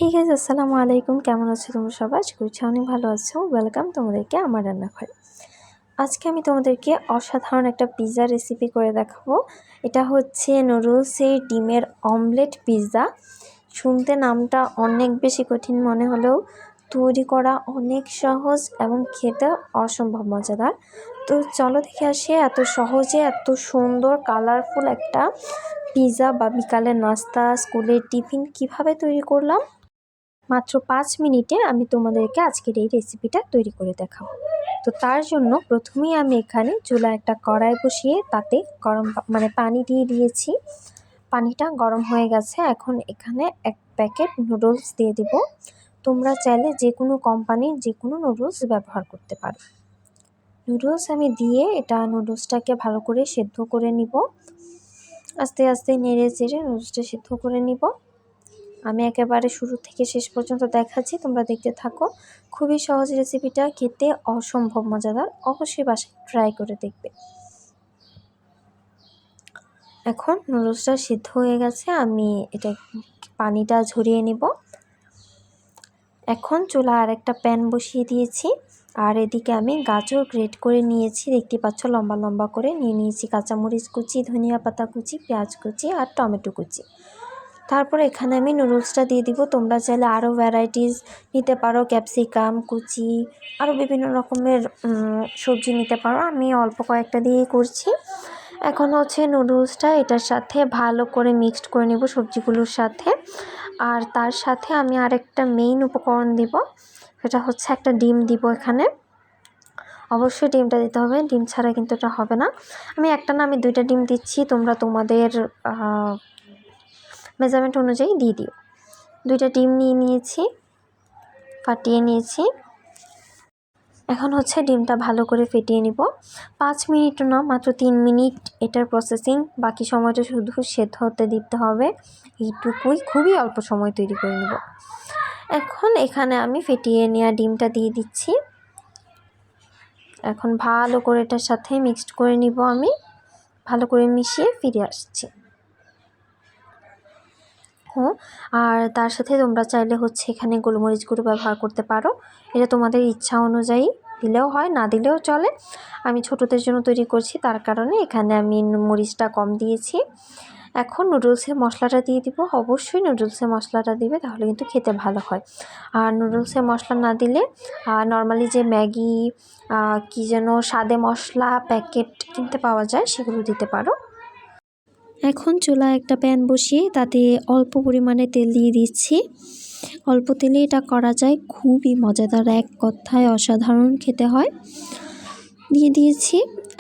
Hey guys, আসসালামু আলাইকুম। কেমন আছো তোমরা সবাই? আশা করছি অনেক ভালো আছো। ওয়েলকাম তোমাদেরকে আমার রান্নাঘরে। আজকে আমি তোমাদেরকে অসাধারণ একটা পিৎজা রেসিপি করে দেখাবো। এটা হচ্ছে নুডলসের ডিমের অমলেট পিৎজা। শুনতে নামটা অনেক বেশি কঠিন মনে হলেও তৈরি করা অনেক সহজ এবং খেতে অসম্ভব মজাদার। তো চলো দেখে আসি এত সহজে এত সুন্দর কালারফুল একটা পিৎজা বা বিকালের নাস্তা, স্কুলের টিফিন কিভাবে তৈরি করলাম মাত্র 5 মিনিটে আমি তোমাদেরকে আজকের এই রেসিপিটা তৈরি করে দেখাবো। তো তার জন্য প্রথমেই আমি এখানে চুলায় একটা কড়াই বসিয়ে তাতে গরম পানি দিয়ে দিয়েছি। পানিটা গরম হয়ে গেছে। এখন এখানে 1 প্যাকেট নুডলস দিয়ে দিব। তোমরা চাইলে যে কোনো কোম্পানির যে কোনো নুডলস ব্যবহার করতে পারো। নুডলস আমি দিয়ে নুডলসটাকে ভালো করে সেদ্ধ করে নিব। আস্তে আস্তে নেড়ে চেড়ে নুডলসটা সেদ্ধ করে নিব। আমি একেবারে শুরু থেকে শেষ পর্যন্ত দেখাচ্ছি, তোমরা দেখতে থাকো। খুবই সহজ রেসিপিটা, খেতে অসম্ভব মজাদার। অবশ্যই বাসায় ট্রাই করে দেখবে। এখন নুডলসটা সিদ্ধ হয়ে গেছে, আমি পানিটা ঝরিয়ে নিব। এখন চুলা আর একটা প্যান বসিয়ে দিয়েছি। আর এদিকে আমি গাজর গ্রেট করে নিয়েছি, দেখতে পাচ্ছ লম্বা লম্বা করে নিয়েছি। কাঁচামরিচ কুচি, ধনিয়া পাতা কুচি, পেঁয়াজ কুচি আর টমেটো কুচি। তারপর এখানে আমি নুডলসটা দিয়ে দিব। তোমরা চাইলে আরও ভ্যারাইটিস নিতে পারো, ক্যাপসিকাম কুচি, আরও বিভিন্ন রকমের সবজি নিতে পারো। আমি অল্প কয়েকটা দিয়েই করছি। এখন হচ্ছে নুডলসটা এটার সাথে ভালো করে মিক্সড করে নেব সবজিগুলোর সাথে। আর তার সাথে আমি আরেকটা মেইন উপকরণ দিব, সেটা হচ্ছে একটা ডিম দিব এখানে। অবশ্যই ডিমটা দিতে হবে, ডিম ছাড়া কিন্তু এটা হবে না। আমি একটা না, আমি 2টা ডিম দিচ্ছি, তোমরা তোমাদের মেজারমেন্ট অনুযায়ী দিয়ে দিও। 2টা ডিম নিয়েছি, ফাটিয়ে নিয়েছি। এখন হচ্ছে ডিমটা ভালো করে ফেটিয়ে নিব। 5 মিনিট না, মাত্র 3 মিনিট এটার প্রসেসিং। বাকি সময়টা শুধু সেদ্ধ হতে দিতে হবে। এইটুকুই, খুবই অল্প সময় তৈরি করে নেব। এখন এখানে আমি ফেটিয়ে নেওয়া ডিমটা দিয়ে দিচ্ছি। এখন ভালো করে এটার সাথে মিক্সড করে নিব। আমি ভালো করে মিশিয়ে ফিরে আসছি। আর তার সাথে তোমরা চাইলে হচ্ছে এখানে গোলমরিচ গুঁড়ো ব্যবহার করতে পারো। এটা তোমাদের ইচ্ছা অনুযায়ী দিলেও হয়, না দিলেও চলে। আমি ছোটদের জন্য তৈরি করছি, তার কারণে এখানে আমি মরিচটা কম দিয়েছি। এখন নুডলসের মশলাটা দিয়ে দিব। অবশ্যই নুডলসের মশলাটা দিবে, তাহলে কিন্তু খেতে ভালো হয়। আর নুডলসের মশলা না দিলে নর্মালি যে ম্যাগি কি যেন স্বাদে মশলা প্যাকেট কিনতে পাওয়া যায়, সেগুলো দিতে পারো। এখন চুলায় একটা প্যান বসিয়ে তাতে অল্প পরিমাণে তেল দিয়ে দিচ্ছি। অল্প তেলে এটা করা যায়, খুবই মজাদার, এক কথায় অসাধারণ খেতে হয়। দিয়ে দিয়েছি।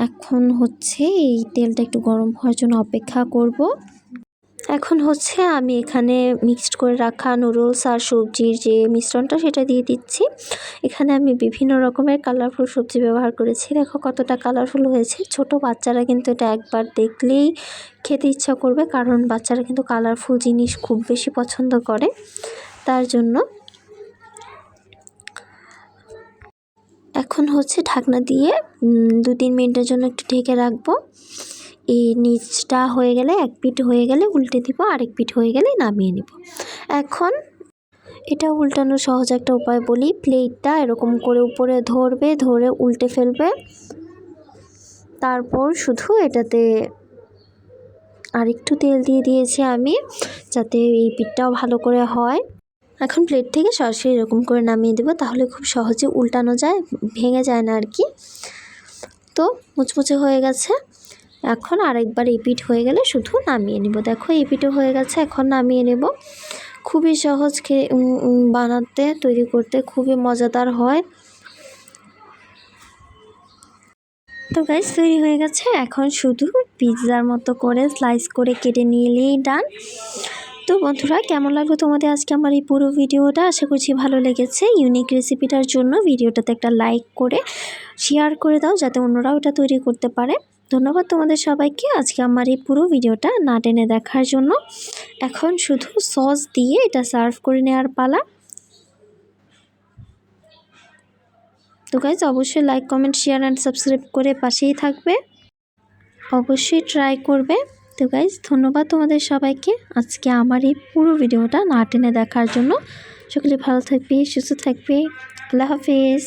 এখন হচ্ছে এই তেলটা একটু গরম হওয়ার জন্য অপেক্ষা করব। এখন হচ্ছে আমি এখানে মিক্সড করে রাখা নুডলস আর সবজির যে মিশ্রণটা, সেটা দিয়ে দিচ্ছি। এখানে আমি বিভিন্ন রকমের কালারফুল সবজি ব্যবহার করেছি। দেখো কতটা কালারফুল হয়েছে। ছোট বাচ্চারা কিন্তু এটা একবার দেখলেই খেতে ইচ্ছা করবে, কারণ বাচ্চারা কিন্তু কালারফুল জিনিস খুব বেশি পছন্দ করে। তার জন্য এখন হচ্ছে ঢাকনা দিয়ে 2-3 মিনিটের জন্য একটু ঢেকে রাখবো। এই নিচটা হয়ে গেলে, এক পিঠ হয়ে গেলে উল্টে দিব, আরেক পিঠ হয়ে গেলে নামিয়ে নিব। এখন এটা উল্টানোর সহজ একটা উপায় বলি। প্লেটটা এরকম করে উপরে ধরবে, ধরে উল্টে ফেলবে। তারপর শুধু এটাতে আরেকটু তেল দিয়ে দিয়েছি আমি, যাতে এই পিঠটাও ভালো করে হয়। এখন প্লেট থেকে সরাসরি এরকম করে নামিয়ে দেবো, তাহলে খুব সহজে উল্টানো যায়, ভেঙে যায় না আর কি। তো মুচমুচে হয়ে গেছে। এখন আরেকবার এই পিঠ হয়ে গেলে শুধু নামিয়ে নেব। দেখো এই পিঠও হয়ে গেছে, এখন নামিয়ে নেব। খুবই সহজ বানাতে, তৈরি করতে খুবই মজাদার হয়। তো গাইস তৈরি হয়ে গেছে। এখন শুধু পিৎজার মতো করে স্লাইস করে কেটে নিলেই ডান। তো বন্ধুরা, কেমন লাগলো তোমাদের আজকে আমার এই পুরো ভিডিওটা? আশা করছি ভালো লেগেছে। ইউনিক রেসিপিটার জন্য ভিডিওটাতে একটা লাইক করে শেয়ার করে দাও, যাতে অন্যরাও এটা তৈরি করতে পারে। ধন্যবাদ তোমাদের সবাইকে আজকে আমার এই পুরো ভিডিওটা না টেনে দেখার জন্য। এখন শুধু সস দিয়ে এটা সার্ভ করে নেওয়ার পালা। তো গাইজ অবশ্যই like, comment, share and subscribe করে পাশেই থাকবে। অবশ্যই ট্রাই করবে। তো গাইজ ধন্যবাদ তোমাদের সবাইকে আজকে আমার এই পুরো ভিডিওটা না টেনে দেখার জন্য। সকলে ভালো থাকবে, সুস্থ থাকবে। আল্লাহ হাফিজ।